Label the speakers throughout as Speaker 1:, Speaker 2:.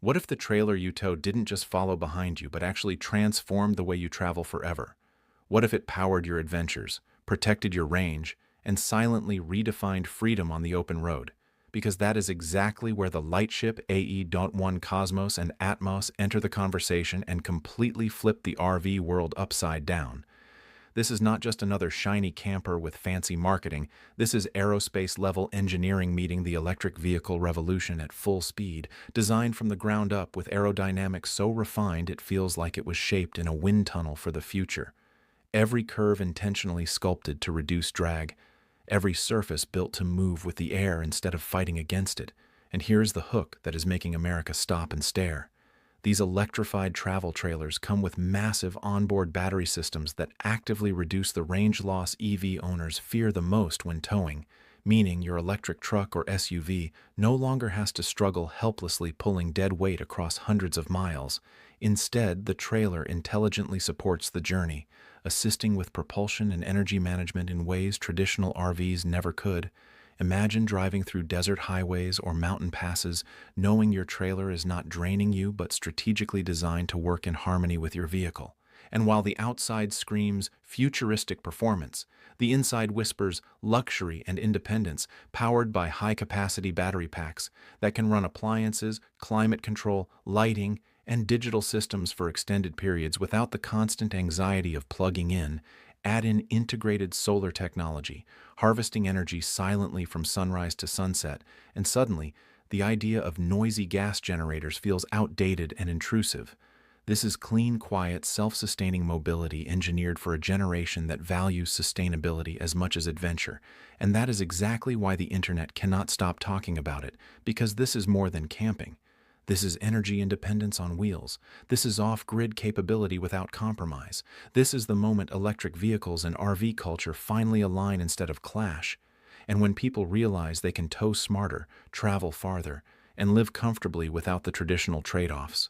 Speaker 1: What if the trailer you tow didn't just follow behind you, but actually transformed the way you travel forever? What if it powered your adventures, protected your range, and silently redefined freedom on the open road? Because that is exactly where the Lightship AE.1 Cosmos and Atmos enter the conversation and completely flip the RV world upside down. This is not just another shiny camper with fancy marketing. This is aerospace-level engineering meeting the electric vehicle revolution at full speed, designed from the ground up with aerodynamics so refined it feels like it was shaped in a wind tunnel for the future. Every curve intentionally sculpted to reduce drag, every surface built to move with the air instead of fighting against it. And here's the hook that is making America stop and stare. These electrified travel trailers come with massive onboard battery systems that actively reduce the range loss EV owners fear the most when towing, meaning your electric truck or SUV no longer has to struggle helplessly pulling dead weight across hundreds of miles. Instead, the trailer intelligently supports the journey, assisting with propulsion and energy management in ways traditional RVs never could. Imagine driving through desert highways or mountain passes, knowing your trailer is not draining you but strategically designed to work in harmony with your vehicle. And while the outside screams futuristic performance, the inside whispers luxury and independence, powered by high-capacity battery packs that can run appliances, climate control, lighting, and digital systems for extended periods without the constant anxiety of plugging in. Add in integrated solar technology, harvesting energy silently from sunrise to sunset, and suddenly, the idea of noisy gas generators feels outdated and intrusive. This is clean, quiet, self-sustaining mobility engineered for a generation that values sustainability as much as adventure. And that is exactly why the internet cannot stop talking about it, because this is more than camping. This is energy independence on wheels. This is off-grid capability without compromise. This is the moment electric vehicles and RV culture finally align instead of clash. And when people realize they can tow smarter, travel farther, and live comfortably without the traditional trade-offs,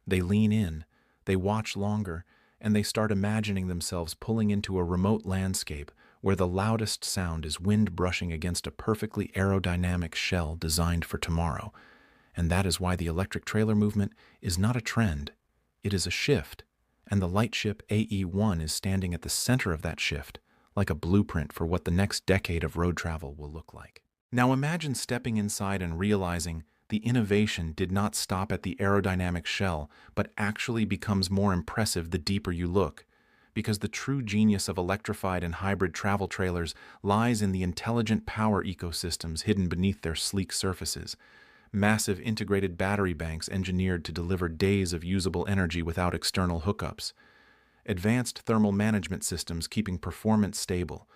Speaker 1: they lean in, they watch longer, and they start imagining themselves pulling into a remote landscape where the loudest sound is wind brushing against a perfectly aerodynamic shell designed for tomorrow. And that is why the electric trailer movement is not a trend, it is a shift, and the Lightship AE.1 is standing at the center of that shift, like a blueprint for what the next decade of road travel will look like. Now imagine stepping inside and realizing the innovation did not stop at the aerodynamic shell, but actually becomes more impressive the deeper you look, because the true genius of electrified and hybrid travel trailers lies in the intelligent power ecosystems hidden beneath their sleek surfaces. Massive integrated battery banks engineered to deliver days of usable energy without external hookups. Advanced thermal management systems keeping performance stable.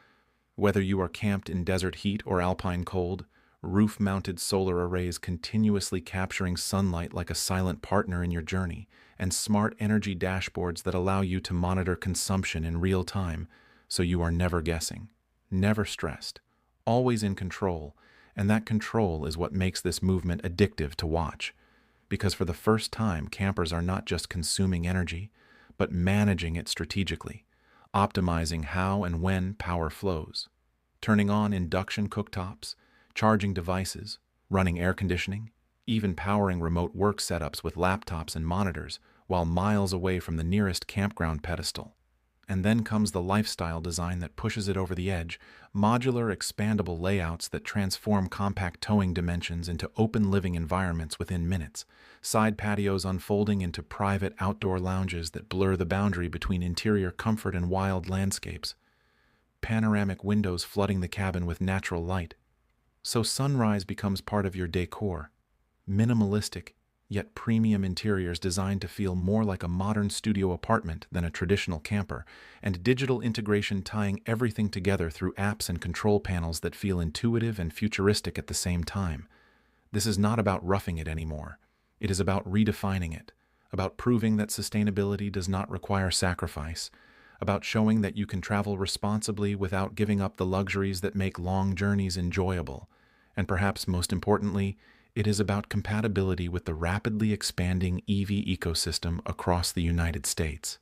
Speaker 1: Whether you are camped in desert heat or alpine cold, roof-mounted solar arrays continuously capturing sunlight like a silent partner in your journey, and smart energy dashboards that allow you to monitor consumption in real time, so you are never guessing, never stressed, always in control. And that control is what makes this movement addictive to watch. Because for the first time, campers are not just consuming energy, but managing it strategically, optimizing how and when power flows, turning on induction cooktops, charging devices, running air conditioning, even powering remote work setups with laptops and monitors while miles away from the nearest campground pedestal. And then comes the lifestyle design that pushes it over the edge, modular, expandable layouts that transform compact towing dimensions into open living environments within minutes, side patios unfolding into private outdoor lounges that blur the boundary between interior comfort and wild landscapes, panoramic windows flooding the cabin with natural light. So sunrise becomes part of your decor, minimalistic, yet premium interiors designed to feel more like a modern studio apartment than a traditional camper, and digital integration tying everything together through apps and control panels that feel intuitive and futuristic at the same time. This is not about roughing it anymore. It is about redefining it, about proving that sustainability does not require sacrifice, about showing that you can travel responsibly without giving up the luxuries that make long journeys enjoyable, and perhaps most importantly, it is about compatibility with the rapidly expanding EV ecosystem across the United States.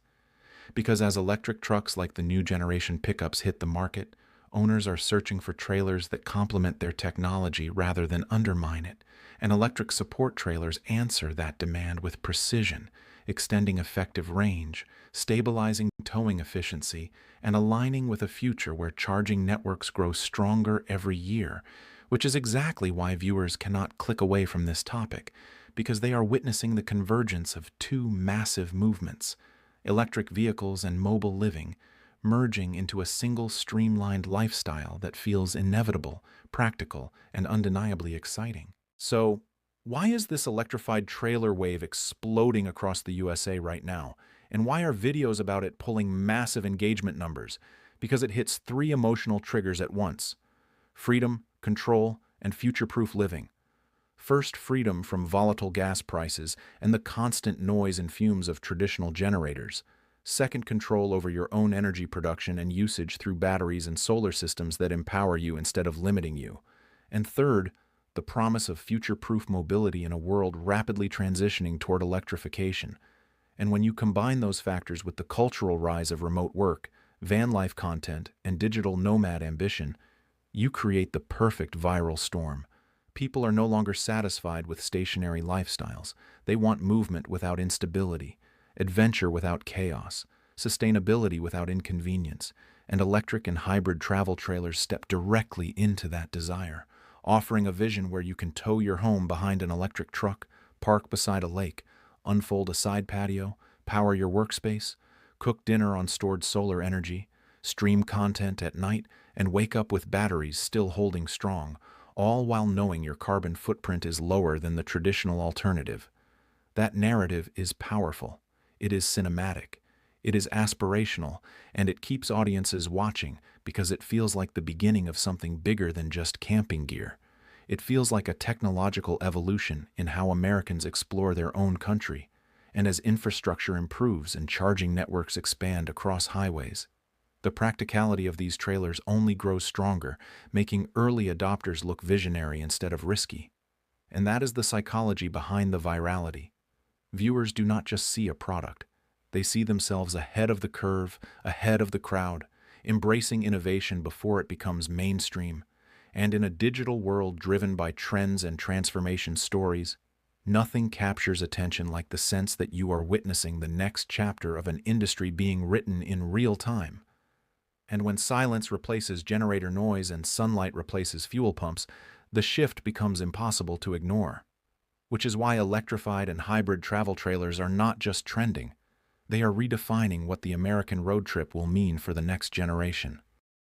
Speaker 1: Because as electric trucks like the new generation pickups hit the market, Owners are searching for trailers that complement their technology rather than undermine it, and electric support trailers answer that demand with precision, extending effective range, stabilizing towing efficiency, and aligning with a future where charging networks grow stronger every year, which is exactly why viewers cannot click away from this topic, because they are witnessing the convergence of two massive movements: electric vehicles and mobile living, merging into a single streamlined lifestyle that feels inevitable, practical, and undeniably exciting. So, why is this electrified trailer wave exploding across the USA right now? And why are videos about it pulling massive engagement numbers? Because it hits three emotional triggers at once: freedom, control, and future-proof living. First, freedom from volatile gas prices and the constant noise and fumes of traditional generators. Second, control over your own energy production and usage through batteries and solar systems that empower you instead of limiting you. And third, the promise of future-proof mobility in a world rapidly transitioning toward electrification. And when you combine those factors with the cultural rise of remote work, van life content, and digital nomad ambition, you create the perfect viral storm. People are no longer satisfied with stationary lifestyles. They want movement without instability, adventure without chaos, sustainability without inconvenience, and electric and hybrid travel trailers step directly into that desire, offering a vision where you can tow your home behind an electric truck, park beside a lake, unfold a side patio, power your workspace, cook dinner on stored solar energy, stream content at night, and wake up with batteries still holding strong, all while knowing your carbon footprint is lower than the traditional alternative. That narrative is powerful. It is cinematic. It is aspirational, and it keeps audiences watching because it feels like the beginning of something bigger than just camping gear. It feels like a technological evolution in how Americans explore their own country, and as infrastructure improves and charging networks expand across highways, the practicality of these trailers only grows stronger, making early adopters look visionary instead of risky. And that is the psychology behind the virality. Viewers do not just see a product. They see themselves ahead of the curve, ahead of the crowd, embracing innovation before it becomes mainstream. And in a digital world driven by trends and transformation stories, nothing captures attention like the sense that you are witnessing the next chapter of an industry being written in real time. And when silence replaces generator noise and sunlight replaces fuel pumps, the shift becomes impossible to ignore. Which is why electrified and hybrid travel trailers are not just trending. They are redefining what the American road trip will mean for the next generation.